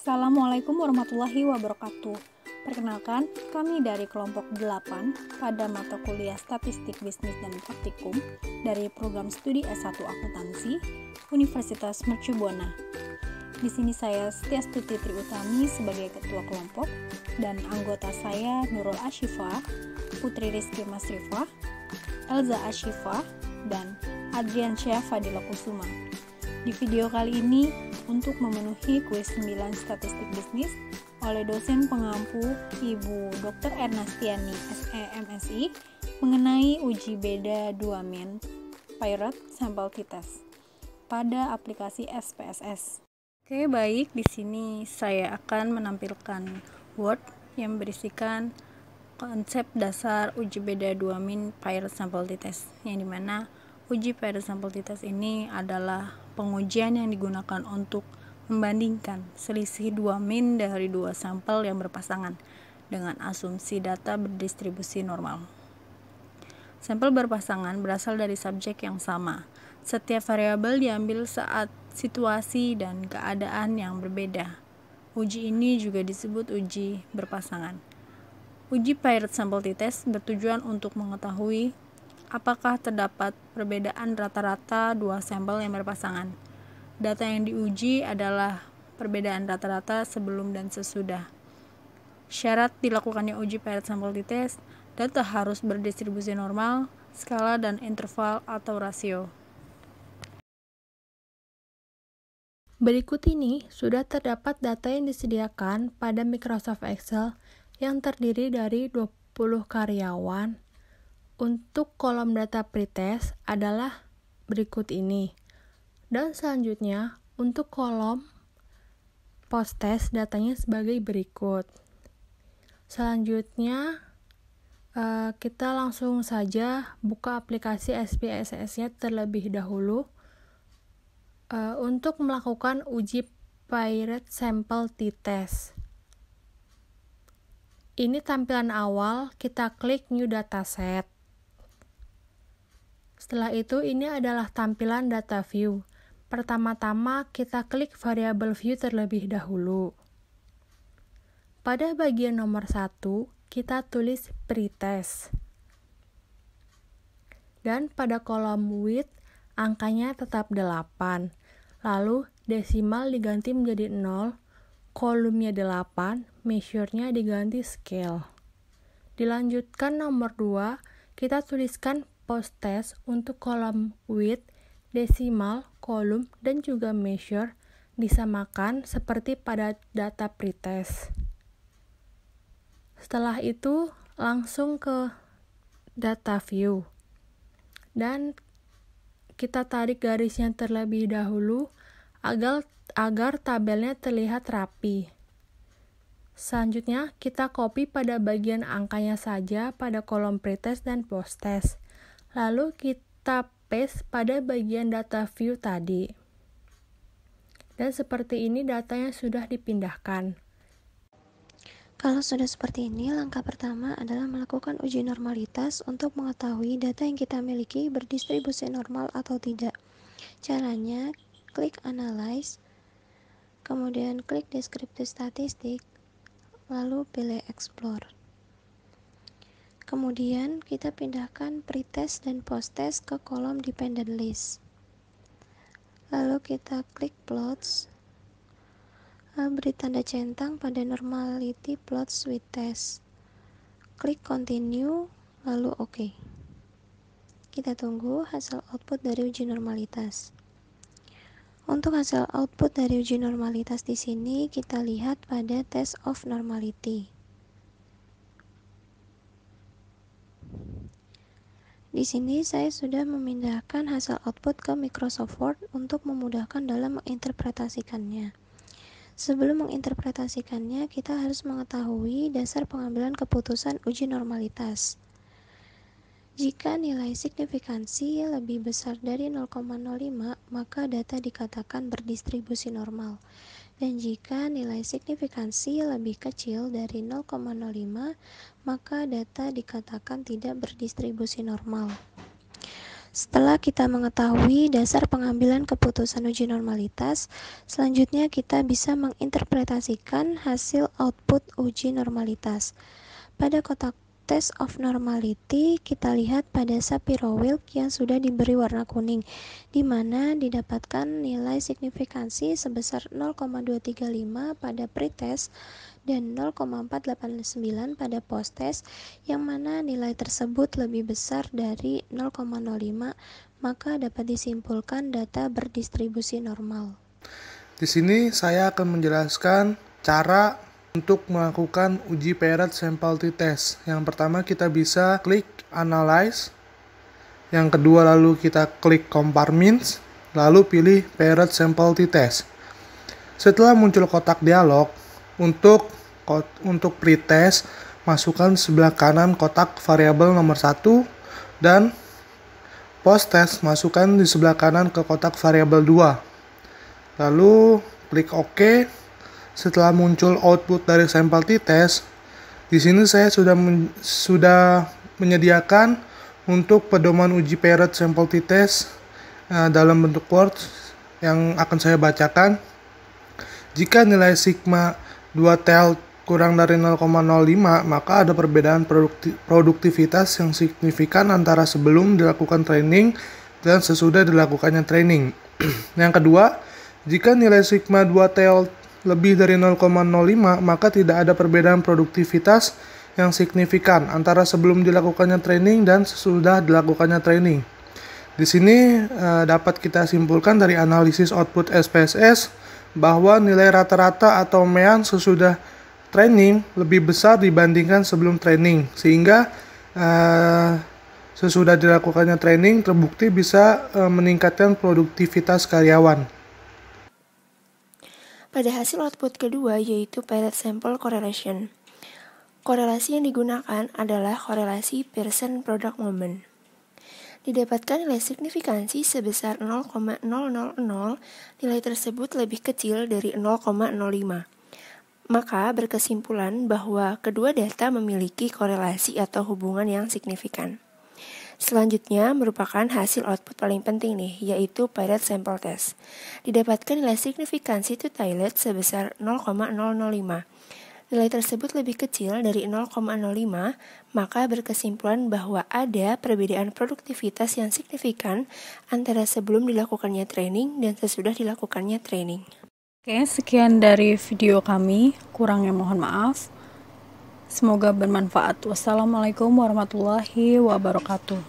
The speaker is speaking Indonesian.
Assalamualaikum warahmatullahi wabarakatuh. Perkenalkan, kami dari kelompok 8 pada mata kuliah Statistik Bisnis dan Praktikum dari program studi S1 Akuntansi Universitas Mercu Buana. Di sini saya Setiastuti Triutami sebagai ketua kelompok dan anggota saya Nurul Ashifa, Putri Rizky Masrifah, Elza Ashifa, dan Adrian Syah Fadila Kusuma. Di video kali ini, untuk memenuhi kuis 9 statistik bisnis oleh dosen pengampu Ibu Dr. Ernestiani SEMSI mengenai uji beda 2 min Pirate Sample T-Test pada aplikasi SPSS. Oke, baik, di sini saya akan menampilkan Word yang berisikan konsep dasar uji beda 2 min Pirate Sample T-Test, yang dimana uji Pirate Sample T-Test ini adalah pengujian yang digunakan untuk membandingkan selisih 2 min dari 2 sampel yang berpasangan dengan asumsi data berdistribusi normal. Sampel berpasangan berasal dari subjek yang sama. Setiap variabel diambil saat situasi dan keadaan yang berbeda. Uji ini juga disebut uji berpasangan. Uji Pirate Sample T-Test bertujuan untuk mengetahui apakah terdapat perbedaan rata-rata 2 sampel yang berpasangan. Data yang diuji adalah perbedaan rata-rata sebelum dan sesudah. Syarat dilakukannya uji Pirate Sample T-Test, data harus berdistribusi normal, skala dan interval atau rasio. Berikut ini sudah terdapat data yang disediakan pada Microsoft Excel yang terdiri dari 20 karyawan. Untuk kolom data pretest adalah berikut ini. Dan selanjutnya, untuk kolom post-test datanya sebagai berikut. Selanjutnya, kita langsung saja buka aplikasi SPSS-nya terlebih dahulu untuk melakukan uji Pirate Sample T-Test. Ini tampilan awal, kita klik New Dataset. Setelah itu, ini adalah tampilan data view. Pertama-tama, kita klik variable view terlebih dahulu. Pada bagian nomor 1, kita tulis pretest. Dan pada kolom width, angkanya tetap 8. Lalu, desimal diganti menjadi 0, kolomnya 8, measure-nya diganti scale. Dilanjutkan nomor 2, kita tuliskan post-test untuk kolom width, desimal, kolom, dan juga measure disamakan seperti pada data pretest. Setelah itu, langsung ke data view. Dan kita tarik garisnya terlebih dahulu agar tabelnya terlihat rapi. Selanjutnya, kita copy pada bagian angkanya saja pada kolom pretest dan post-test. Lalu kita paste pada bagian data view tadi. Dan seperti ini datanya sudah dipindahkan. Kalau sudah seperti ini, langkah pertama adalah melakukan uji normalitas untuk mengetahui data yang kita miliki berdistribusi normal atau tidak. Caranya, klik Analyze, kemudian klik Descriptive Statistik, lalu pilih Explore. Kemudian kita pindahkan pretest dan post-test ke kolom Dependent List. Lalu kita klik Plots, beri tanda centang pada Normality Plots with Test. Klik Continue, lalu OK. Kita tunggu hasil output dari uji normalitas. Untuk hasil output dari uji normalitas di sini kita lihat pada Test of Normality. Di sini saya sudah memindahkan hasil output ke Microsoft Word untuk memudahkan dalam menginterpretasikannya. Sebelum menginterpretasikannya, kita harus mengetahui dasar pengambilan keputusan uji normalitas. Jika nilai signifikansi lebih besar dari 0,05, maka data dikatakan berdistribusi normal. Dan jika nilai signifikansi lebih kecil dari 0,05, maka data dikatakan tidak berdistribusi normal. Setelah kita mengetahui dasar pengambilan keputusan uji normalitas, selanjutnya kita bisa menginterpretasikan hasil output uji normalitas. Pada kotak test of normality, kita lihat pada Shapiro-Wilk yang sudah diberi warna kuning, di mana didapatkan nilai signifikansi sebesar 0,235 pada pretest dan 0,489 pada posttest, yang mana nilai tersebut lebih besar dari 0,05, maka dapat disimpulkan data berdistribusi normal. Di sini saya akan menjelaskan cara untuk melakukan uji paired sample t-test. Yang pertama kita bisa klik Analyze. Yang kedua lalu kita klik Compare Means, lalu pilih paired sample t-test. Setelah muncul kotak dialog, untuk pretest, masukkan sebelah kanan kotak variabel nomor 1 dan posttest masukkan di sebelah kanan ke kotak variabel 2. Lalu klik OK. Setelah muncul output dari sampel t-test, di sini saya sudah menyediakan untuk pedoman uji paired sample t-test dalam bentuk Word yang akan saya bacakan. Jika nilai sigma 2TEL kurang dari 0,05, maka ada perbedaan produktivitas yang signifikan antara sebelum dilakukan training dan sesudah dilakukannya training. Yang kedua, jika nilai sigma 2TEL lebih dari 0,05, maka tidak ada perbedaan produktivitas yang signifikan antara sebelum dilakukannya training dan sesudah dilakukannya training. Di sini dapat kita simpulkan dari analisis output SPSS bahwa nilai rata-rata atau mean sesudah training lebih besar dibandingkan sebelum training, sehingga sesudah dilakukannya training terbukti bisa meningkatkan produktivitas karyawan. Pada hasil output kedua yaitu paired sample correlation. Korelasi yang digunakan adalah korelasi Pearson product moment. Didapatkan nilai signifikansi sebesar 0,000, nilai tersebut lebih kecil dari 0,05. Maka berkesimpulan bahwa kedua data memiliki korelasi atau hubungan yang signifikan. Selanjutnya merupakan hasil output paling penting nih, yaitu paired sample test. Didapatkan nilai signifikansi t-tailored sebesar 0,005. Nilai tersebut lebih kecil dari 0,05, maka berkesimpulan bahwa ada perbedaan produktivitas yang signifikan antara sebelum dilakukannya training dan sesudah dilakukannya training. Oke, sekian dari video kami. Kurangnya mohon maaf. Semoga bermanfaat. Wassalamualaikum warahmatullahi wabarakatuh.